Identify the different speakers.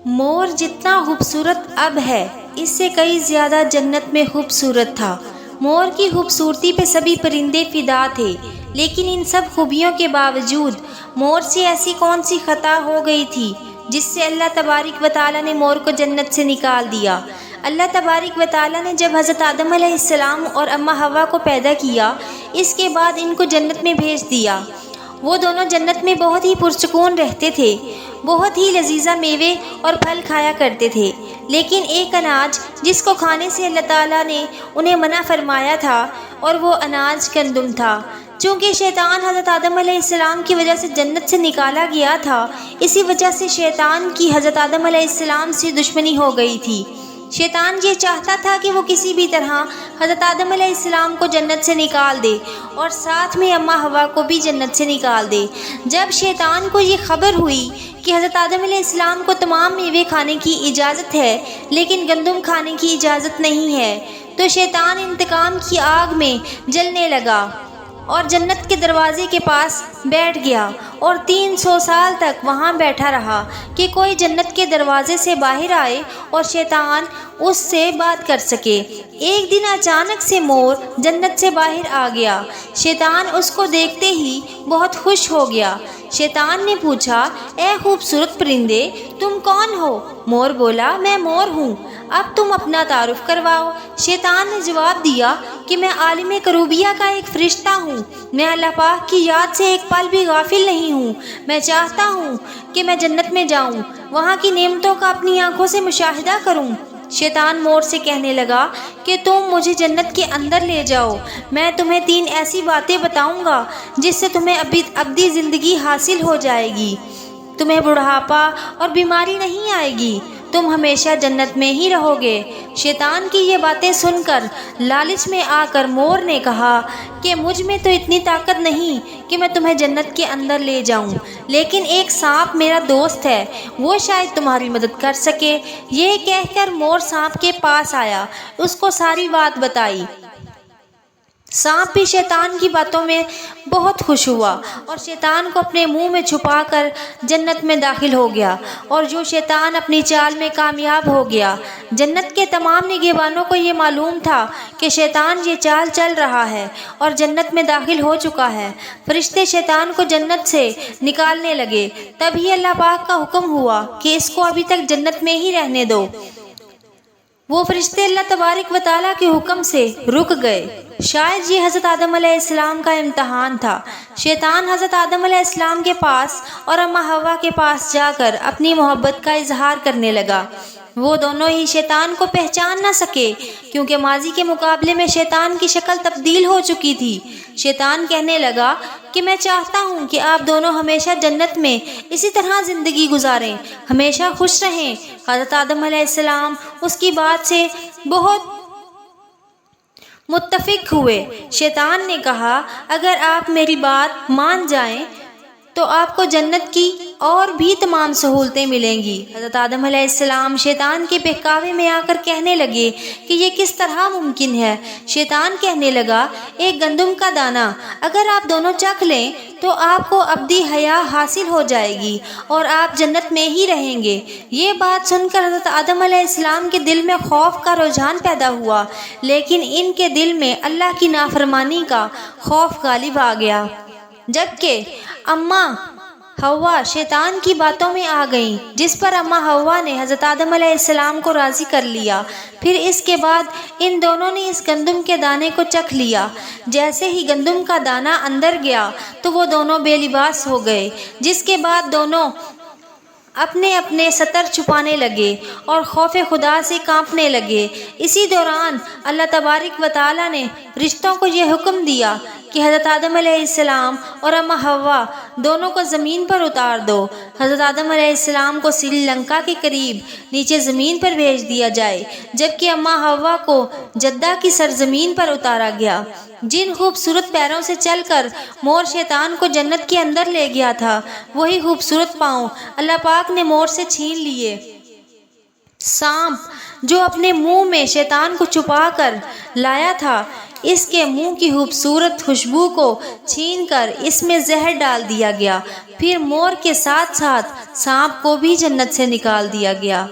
Speaker 1: مور جتنا خوبصورت اب ہے اس سے کئی زیادہ جنت میں خوبصورت تھا۔ مور کی خوبصورتی پہ سبھی پرندے فدا تھے، لیکن ان سب خوبیوں کے باوجود مور سے ایسی کون سی خطا ہو گئی تھی جس سے اللہ تبارک و تعالیٰ نے مور کو جنت سے نکال دیا۔ اللہ تبارک و تعالیٰ نے جب حضرت آدم علیہ السلام اور اماں حوا کو پیدا کیا، اس کے بعد ان کو جنت میں بھیج دیا۔ وہ دونوں جنت میں بہت ہی پرسکون رہتے تھے، بہت ہی لذیذہ میوے اور پھل کھایا کرتے تھے، لیکن ایک اناج جس کو کھانے سے اللہ تعالیٰ نے انہیں منع فرمایا تھا، اور وہ اناج گندم تھا۔ چونکہ شیطان حضرت آدم علیہ السلام کی وجہ سے جنت سے نکالا گیا تھا، اسی وجہ سے شیطان کی حضرت آدم علیہ السلام سے دشمنی ہو گئی تھی۔ شیطان یہ چاہتا تھا کہ وہ کسی بھی طرح حضرت آدم علیہ السلام کو جنت سے نکال دے اور ساتھ میں اماں حوا کو بھی جنت سے نکال دے۔ جب شیطان کو یہ خبر ہوئی کہ حضرت آدم علیہ السلام کو تمام میوے کھانے کی اجازت ہے لیکن گندم کھانے کی اجازت نہیں ہے، تو شیطان انتقام کی آگ میں جلنے لگا اور جنت کے دروازے کے پاس بیٹھ گیا اور 300 سال تک وہاں بیٹھا رہا کہ کوئی جنت کے دروازے سے باہر آئے اور شیطان اس سے بات کر سکے۔ ایک دن اچانک سے مور جنت سے باہر آ گیا۔ شیطان اس کو دیکھتے ہی بہت خوش ہو گیا۔ شیطان نے پوچھا، اے خوبصورت پرندے، تم کون ہو؟ مور بولا، میں مور ہوں، اب تم اپنا تعارف کرواؤ۔ شیطان نے جواب دیا کہ میں عالم کروبیہ کا ایک فرشتہ ہوں، میں اللہ پاک کی یاد سے ایک پل بھی غافل نہیں ہوں۔ میں چاہتا ہوں کہ میں جنت میں جاؤں، وہاں کی نعمتوں کا اپنی آنکھوں سے مشاہدہ کروں۔ شیطان مور سے کہنے لگا کہ تم مجھے جنت کے اندر لے جاؤ، میں تمہیں 3 ایسی باتیں بتاؤں گا جس سے تمہیں ابدی زندگی حاصل ہو جائے گی، تمہیں بڑھاپا اور بیماری نہیں آئے گی، تم ہمیشہ جنت میں ہی رہو گے۔ شیطان کی یہ باتیں سن کر لالچ میں آ کر مور نے کہا کہ مجھ میں تو اتنی طاقت نہیں کہ میں تمہیں جنت کے اندر لے جاؤں، لیکن ایک سانپ میرا دوست ہے، وہ شاید تمہاری مدد کر سکے۔ یہ کہہ کر مور سانپ کے پاس آیا، اس کو ساری بات بتائی۔ سانپ بھی شیطان کی باتوں میں بہت خوش ہوا اور شیطان کو اپنے منہ میں چھپا کر جنت میں داخل ہو گیا، اور جو شیطان اپنی چال میں کامیاب ہو گیا۔ جنت کے تمام نگہبانوں کو یہ معلوم تھا کہ شیطان یہ چال چل رہا ہے اور جنت میں داخل ہو چکا ہے۔ فرشتے شیطان کو جنت سے نکالنے لگے، تبھی اللہ پاک کا حکم ہوا کہ اس کو ابھی تک جنت میں ہی رہنے دو۔ وہ فرشتے اللہ تبارک و تعالیٰ کے حکم سے رک گئے۔ شاید یہ حضرت آدم علیہ السلام کا امتحان تھا۔ شیطان حضرت آدم علیہ السلام کے پاس اور اماں حوا کے پاس جا کر اپنی محبت کا اظہار کرنے لگا۔ وہ دونوں ہی شیطان کو پہچان نہ سکے کیونکہ ماضی کے مقابلے میں شیطان کی شکل تبدیل ہو چکی تھی۔ شیطان کہنے لگا کہ میں چاہتا ہوں کہ آپ دونوں ہمیشہ جنت میں اسی طرح زندگی گزاریں، ہمیشہ خوش رہیں۔ حضرت آدم علیہ السلام اس کی بات سے بہت متفق ہوئے۔ شیطان نے کہا، اگر آپ میری بات مان جائیں تو آپ کو جنت کی اور بھی تمام سہولتیں ملیں گی۔ حضرت آدم علیہ السلام شیطان کے بہکاوے میں آ کر کہنے لگے کہ یہ کس طرح ممکن ہے؟ شیطان کہنے لگا، ایک گندم کا دانہ اگر آپ دونوں چکھ لیں تو آپ کو ابدی حیات حاصل ہو جائے گی اور آپ جنت میں ہی رہیں گے۔ یہ بات سن کر حضرت آدم علیہ السلام کے دل میں خوف کا رجحان پیدا ہوا، لیکن ان کے دل میں اللہ کی نافرمانی کا خوف غالب آ گیا۔ جبکہ اماں حوا شیطان کی باتوں میں آ گئیں، جس پر اماں حوا نے حضرت آدم علیہ السلام کو راضی کر لیا۔ پھر اس کے بعد ان دونوں نے اس گندم کے دانے کو چکھ لیا۔ جیسے ہی گندم کا دانہ اندر گیا تو وہ دونوں بے لباس ہو گئے، جس کے بعد دونوں اپنے اپنے ستر چھپانے لگے اور خوف خدا سے کانپنے لگے۔ اسی دوران اللہ تبارک و تعالیٰ نے فرشتوں کو یہ حکم دیا کہ حضرت آدم علیہ السلام اور اماں حوا دونوں کو زمین پر اتار دو۔ حضرت آدم علیہ السلام کو سری لنکا کے قریب نیچے زمین پر بھیج دیا جائے، جبکہ اماں حوا کو جدہ کی سرزمین پر اتارا گیا۔ جن خوبصورت پیروں سے چل کر مور شیطان کو جنت کے اندر لے گیا تھا، وہی خوبصورت پاؤں اللہ پاک نے مور سے چھین لیے۔ سانپ جو اپنے منہ میں شیطان کو چھپا کر لایا تھا، اس کے منہ کی خوبصورت خوشبو کو چھین کر اس میں زہر ڈال دیا گیا۔ پھر مور کے ساتھ ساتھ سانپ کو بھی جنت سے نکال دیا گیا۔